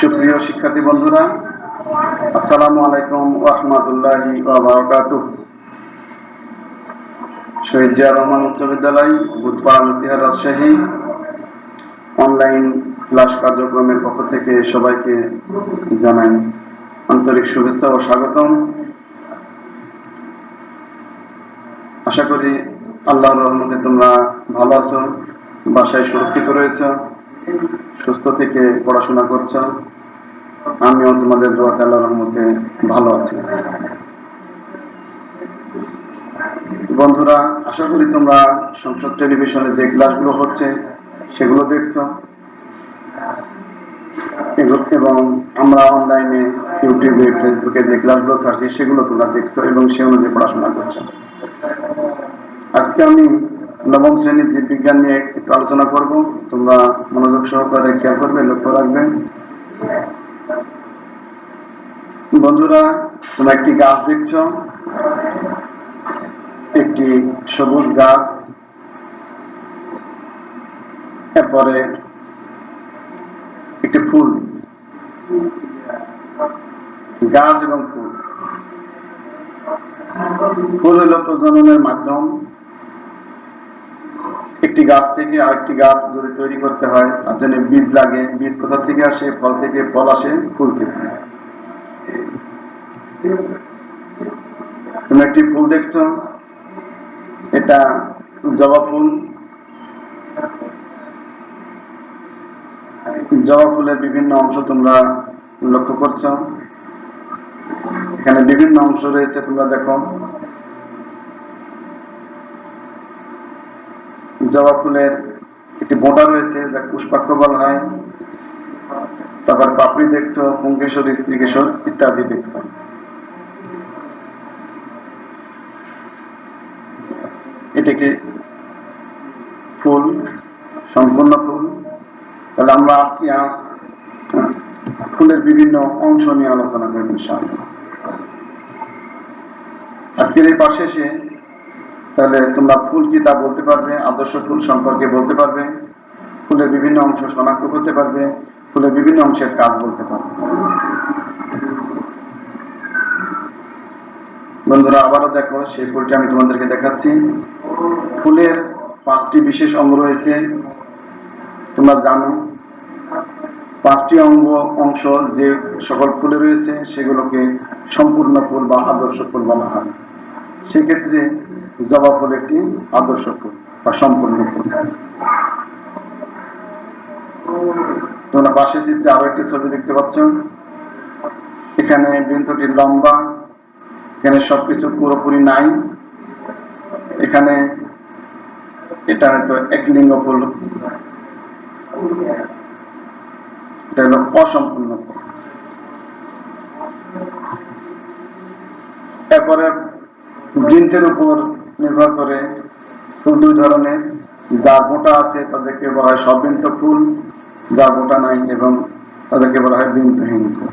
সুপ্রিয় শিক্ষার্থী বন্ধুরা, আসসালামু আলাইকুম ওয়া রাহমাতুল্লাহি ওয়া বারাকাতুহু। শহীদ জিয়া রহমান উচ্চ বিদ্যালয়, বুধপাড়া মতিহার, রাজশাহী অনলাইন ক্লাস কার্যক্রমের পক্ষ থেকে সবাইকে জানাই আন্তরিক শুভেচ্ছা ও স্বাগতম। আশা করি আল্লাহর রহমতে তোমরা ভালো আছো, বাসায় সুরক্ষিত রয়েছে, সুস্থ থেকে পড়াশোনা করছো। আমিও তোমাদের দোয়াতে আল্লাহর রহমতে ভালো আছি। বন্ধুরা, আশা করি তোমরা সংসদ টেলিভিশনে যে ক্লাসগুলো হচ্ছে সেগুলো দেখছো, এবং আমরা অনলাইনে ইউটিউবে ফেসবুকে যে ক্লাসগুলো ছাড়ছি সেগুলো তোমরা দেখছো এবং সে অনুযায়ী পড়াশোনা করছো। আজকে আমি নবম শ্রেণীর জীববিজ্ঞান নিয়ে একটু আলোচনা করব। তোমরা মনোযোগ সহকারে খেয়াল করবে, লক্ষ্য রাখবে। বন্ধুরা, তোমরা একটি গাছ দেখছো, একটি সবুজ গাছ, এরপরে একটি ফুল, গাছ এবং ফুল। ফুল হলো প্রজননের মাধ্যম। একটি গাছ থেকে আরেকটি গাছ যদি তৈরি করতে হয় তার জন্য বীজ লাগে। বীজ কোথা থেকে আসে? ফল থেকে। ফল আসে ফুল থেকে। তুমি একটি ফুল দেখছো, এটা জবা ফুল। জবা ফুলের বিভিন্ন অংশ তোমরা লক্ষ্য করছো, এখানে বিভিন্ন অংশ রয়েছে, তোমরা দেখো। জবা ফুলের একটি বোঁটা রয়েছে যা পুষ্পাক্ষ বলা হয়। তারপর পাপড়ি দেখছো, পুংকেশর, স্ত্রীকেশর ইত্যাদি দেখছো। এটি একটি ফুল, সম্পূর্ণ ফুল। তাহলে আমরা আজকে ফুলের বিভিন্ন অংশ নিয়ে আলোচনা করব ইনশাআল্লাহ। আজকের এই পাঠ শেষে তাহলে তোমরা ফুল কি তা বলতে পারবে, আদর্শ ফুল সম্পর্কে বলতে পারবে, ফুলের বিভিন্ন অংশ শনাক্ত করতে পারবে, ফুলের বিভিন্ন অংশের কাজ বলতে পারবে। বন্ধুরা, আবারও দেখো, সেই ফুলটি আমি তোমাদেরকে দেখাচ্ছি। ফুলের 5টি বিশেষ অঙ্গ রয়েছে, তোমরা জানো। 5টি অংশ যে সকল ফুলে রয়েছে সেগুলোকে সম্পূর্ণ ফুল বা আদর্শ ফুল বলা হয়। সেক্ষেত্রে জবা ফুল একটি আদর্শ ফুল বা সম্পূর্ণ ফুল। তোমরা পাশে চিত্রে আরো একটি ছবি দেখতে পাচ্ছ। এখানে বৃন্তটি লম্বা, এখানে সবকিছু পুরোপুরি নাই। এখানে এটা হয়তো এক লিঙ্গ ফুল, এটা হলো অসম্পূর্ণ ফুল। এরপরে বৃন্তের উপর নির্ভর করে ফুল 2 ধরনের। যার বোঁটা আছে তাদেরকে বলা হয় সবৃন্ত ফুল, যার বোঁটা নাই এবং তাদেরকে বলা হয় বৃন্তহীন ফুল।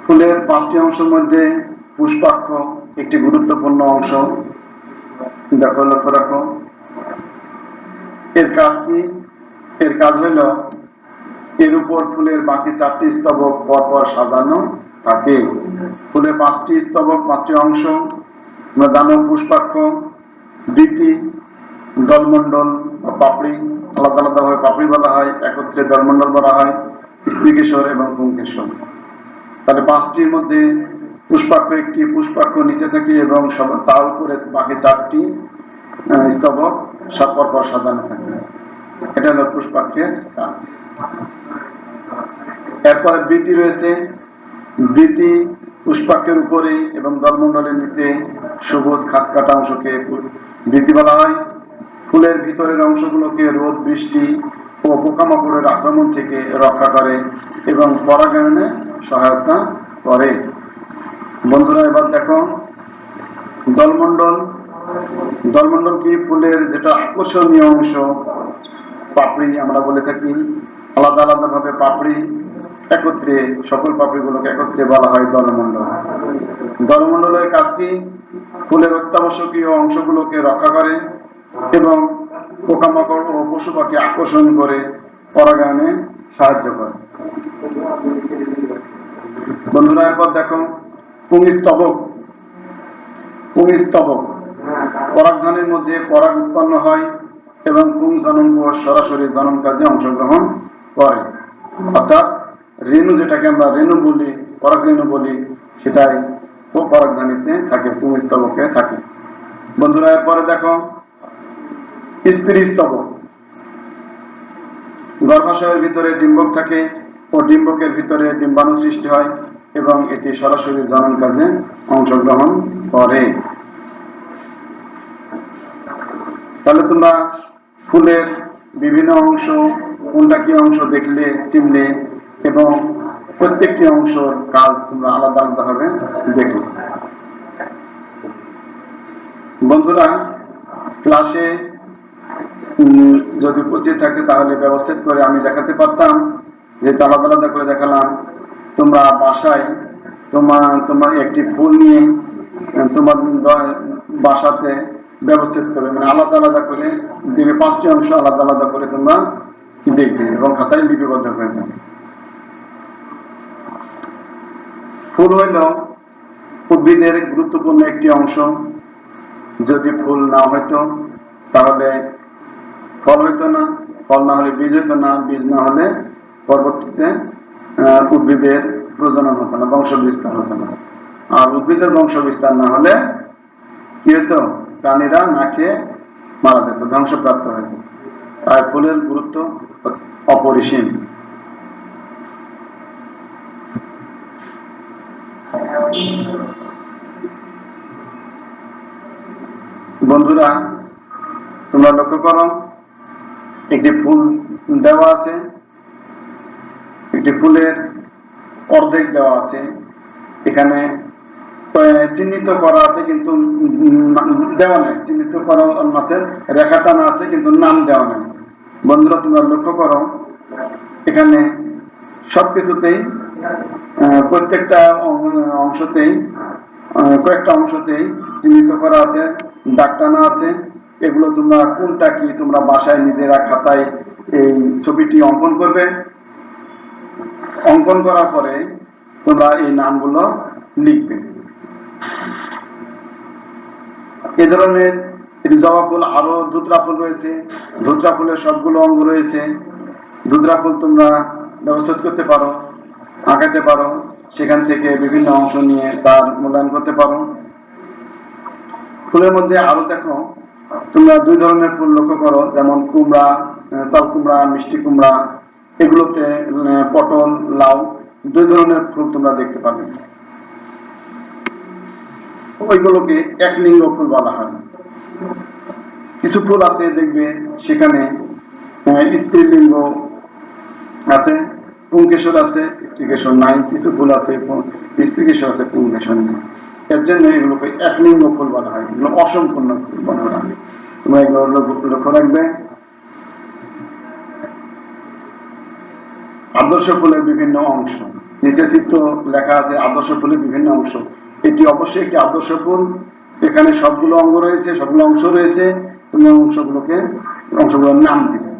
ফুলের 5টি অংশের মধ্যে পুষ্পাক্ষ একটি গুরুত্বপূর্ণ অংশ। দেখো, লক্ষ্য রাখো। এর কাজ কি? এর কাজ হলো এর উপর ফুলের বাকি 4টি স্তবক পরপর সাজানো থাকে। ফুলের 5টি স্তবক, 5টি অংশ তোমরা জানো। পুষ্পাক্ষ, বৃতি, দলমণ্ডল বা পাপড়ি, আলাদা আলাদা ভাবে পাপড়ি বলা হয়, একত্রে দলমণ্ডল বলা হয়, স্ত্রীকেশর এবং পুংকেশর। তাহলে 5টির মধ্যে পুষ্পাক্ষ একটি, পুষ্পাক্ষ নিচে থাকে এবং তার উপরে বাকি 4টি স্তবক পরপর সাজানো থাকে। এটা হলো পুষ্পাক্ষের কাজ। এরপরে বৃতি রয়েছে। বৃতি পুষ্পাক্ষের উপরে এবং দলমণ্ডলের নিচে সবুজ ঘাস কাটা অংশকে বৃতি বলা হয়। ফুলের ভিতরের অংশগুলোকে রোদ, বৃষ্টি ও পোকামাকড়ের আক্রমণ থেকে রক্ষা করে এবং পরাগায়নে সহায়তা করে। বন্ধুরা, এবার দেখো দলমণ্ডল। দলমণ্ডল কি? ফুলের যেটা আকর্ষণীয় অংশ, পাপড়ি আমরা বলে থাকি। আলাদা আলাদা ভাবে পাপড়ি একত্রে, সকল পাপড়িগুলোকে একত্রে বলা হয় দলমণ্ডল। দলমণ্ডলের কাজ কি? ফুলের অত্যাবশ্যকীয় অংশগুলোকে রক্ষা করে এবং পোকামাকড় ও পশু পাখি আকর্ষণ করে পরাগায়নে সাহায্য করে। বন্ধুরা, এরপর দেখো পুংস্তবক। পুংস্তবক পরাগধানের মধ্যে পরাগ উৎপন্ন হয় এবং পুং জননকোষ সরাসরি জনন কাজে অংশগ্রহণ করে। অর্থাৎ রেণু, যেটাকে আমরা রেণু বলি, পরাগ রেণু বলি, সেটাই পরাগধানীতে থাকে, পুংস্তবকে থাকে। বন্ধুরা, এরপরে দেখো স্ত্রী স্তবক। গর্ভাশয়ের ভিতরে ডিম্বক থাকে ও ডিম্বকের ভিতরে ডিম্বাণু সৃষ্টি হয় এবং এটি সরাসরি জনন কাজে অংশগ্রহণ করে। তাহলে তোমরা ফুলের বিভিন্ন অংশ, কোনটা কি অংশ দেখলে, চিনলে এবং প্রত্যেকটি অংশের কাজ তোমরা আলাদা আলাদা ভাবে দেখলে। বন্ধুরা, ক্লাসে যদি উপস্থিত থাকে তাহলে ব্যবস্থিত করে আমি দেখাতে পারতাম, যেহেতু আলাদা আলাদা করে দেখালাম। তোমরা বাসায় তোমার একটি ফুল নিয়ে তোমার বাসাতে ব্যবস্থিত করবে, মানে আলাদা আলাদা করে দিবে, 5টি অংশ আলাদা আলাদা করে তোমরা দেখবে এবং খাতায় লিপিবদ্ধ করবে। ফুল হইল উদ্ভিদের গুরুত্বপূর্ণ একটি অংশ। যদি ফুল না হইতো তাহলে ফল হইতো না, ফল না হলে বীজ হইতো না, বীজ না হলে পরবর্তীতে উদ্ভিদের প্রজনন হতো না, বংশ বিস্তার হতো না। আর উদ্ভিদের বংশ বিস্তার না হলে কি হতো? প্রাণীরা না খেয়ে মারা যেত, ধ্বংসপ্রাপ্ত হয়েছে। তাই ফুলের গুরুত্ব অপরিসীম। বন্ধুরা, তোমরা লক্ষ্য করো, একটি ফুল দেওয়া আছে, একটি ফুলের অর্ধেক দেওয়া আছে, এখানে চিহ্নিত করা আছে কিন্তু দেওয়া নেই, চিহ্নিত করা আছে, রেখা টানা আছে কিন্তু নাম দেওয়া নেই। বন্ধুরা, তোমরা লক্ষ্য করো, এখানে সবকিছুতেই প্রত্যেকটা অংশতেই কয়েকটা অংশতেই চিহ্নিত করা আছে, দাগ টানা আছে। এগুলো তোমরা কোনটা কি তোমরা বাসায় নিজেরা খাতায় এই ছবিটি অঙ্কন করবে। অঙ্কন করার পরে তোমরা এই নামগুলো লিখবে। এ ধরনের জবা ফুল, আরো ধুতরা ফুল রয়েছে, ধুতরা ফুলের সবগুলো অঙ্গ রয়েছে। ধুতরা ফুল তোমরা ব্যবস্থিত করতে পারো, আঁকাতে পারো, সেখান থেকে বিভিন্ন অংশ নিয়ে তার মূল্যায়ন করতে পারো। ফুলের মধ্যে আরো দেখো, তোমরা 2 ধরনের ফুল লক্ষ্য করো, যেমন কুমড়া, চাল কুমড়া, মিষ্টি কুমড়া, এগুলোতে পটল, লাউ, 2 ধরনের ফুল তোমরা দেখতে পাবে। ওইগুলোকে একলিঙ্গ ফুল বলা হয়। কিছু ফুল আছে দেখবে সেখানে স্ত্রীলিঙ্গ আছে, পুংকেশর আছে, স্ত্রীকেশর নাই। কিছু ফুল আছে স্ত্রীকেশর আছে, পুংকেশর নেই। এর জন্য এগুলোকে একলিঙ্গ ফুল বলা হয়। এগুলো অসম্পূর্ণ ফুল। বন্ধুরা, তোমরা এগুলো লক্ষ্য রাখবে। আদর্শ ফুলের বিভিন্ন অংশ, নিচে চিত্র লেখা আছে আদর্শ ফুলের বিভিন্ন অংশ। এটি অবশ্যই একটি আদর্শ ফুল। এখানে সবগুলো অঙ্গ রয়েছে, সবগুলো অংশ রয়েছে। তুমি অংশগুলোর নাম দিবে।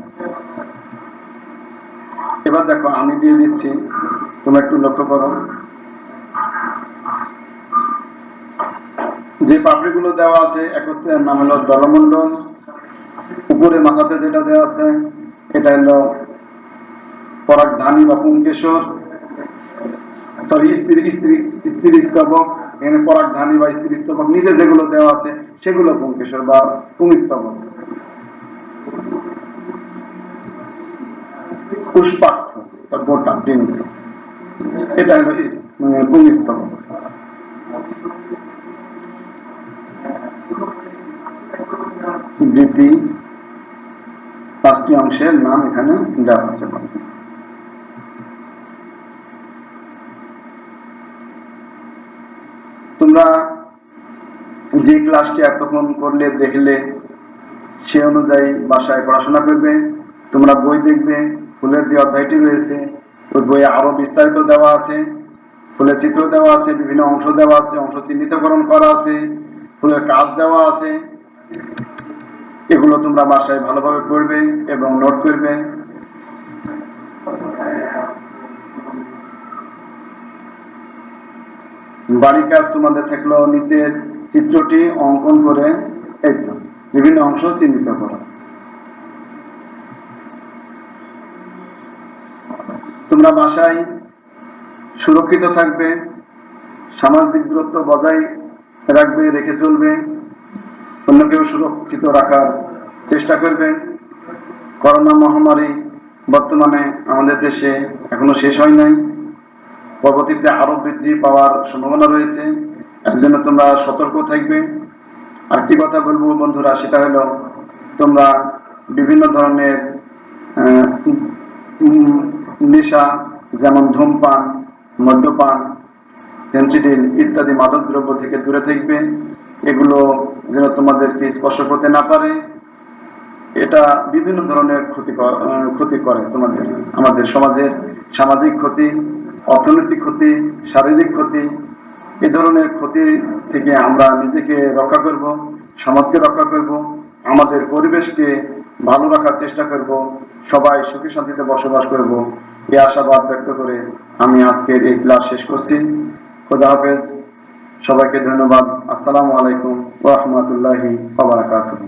এবার দেখো, আমি দিয়ে দিচ্ছি, তোমরা একটু লক্ষ্য করো। যে পাপড়িগুলো দেওয়া আছে একত্রের নাম হলো দলমণ্ডল। উপরে মাথাতে যেটা দেওয়া আছে এটা হলো পরাগধানী বা পুংকেশর, সরি স্ত্রী স্তবক। এখানে পরাগধানী বা স্ত্রী স্তবক। নিচে যেগুলো দেওয়া আছে সেগুলো পুংকেশর বা পুংস্তবক। পুষ্পাক্ষ গোটা ডিম, এটা হলো পুংস্তবক। বৃদ্ধি 5টি অংশের নাম এখানে দেওয়া আছে। তোমরা যে ক্লাসটি এতক্ষণ করলে, দেখলে, সে অনুযায়ী বাসায় পড়াশোনা করবে। তোমরা বই দেখবে, ফুলের যে অধ্যায়টি রয়েছে ওই বইয়ে আরো বিস্তারিত দেওয়া আছে, ফুলের চিত্র দেওয়া আছে, বিভিন্ন অংশ দেওয়া আছে, অংশ চিহ্নিতকরণ করা আছে। ফুলের কাজ দেওয়া আছে, এগুলো তোমরা বাসায় ভালোভাবে পড়বে এবং নোট করবে। বাড়ির কাজ তোমাদের থাকলো নিচের চিত্রটি অঙ্কন করে এই তো বিভিন্ন অংশ চিহ্নিত করো। তোমরা বাসায় সুরক্ষিত থাকবে, সামাজিক দূরত্ব বজায় রাখবে, রেখে চলবে, অন্যকেও সুরক্ষিত রাখার চেষ্টা করবে। করোনা মহামারী বর্তমানে আমাদের দেশে এখনো শেষ হয় নাই, পরবর্তীতে আরো বৃদ্ধি পাওয়ার সম্ভাবনা রয়েছে, এর জন্য তোমরা সতর্ক থাকবে। আরেকটি কথা বলবো বন্ধুরা, সেটা হলো তোমরা বিভিন্ন ধরনের নেশা যেমন ধূমপান, মদ্যপান, ফেন্সিডিল ইত্যাদি মাদক দ্রব্য থেকে দূরে থাকবে। এগুলো যেন তোমাদেরকে স্পর্শ করতে না পারে। এটা বিভিন্ন ধরনের ক্ষতি করে তোমাদের, আমাদের সমাজের সামাজিক ক্ষতি, অর্থনৈতিক ক্ষতি, শারীরিক ক্ষতি। এ ধরনের ক্ষতি থেকে আমরা নিজেকে রক্ষা করব, সমাজকে রক্ষা করব, আমাদের পরিবেশকে ভালো রাখার চেষ্টা করব, সবাই সুখী শান্তিতে বসবাস করব, এই আশাবাদ ব্যক্ত করে আমি আজকের এই ক্লাস শেষ করছি। খোদা হাফেজ, সবাইকে ধন্যবাদ। আসসালামু আলাইকুম ওয়া রাহমাতুল্লাহি ওয়া বারাকাতুহু।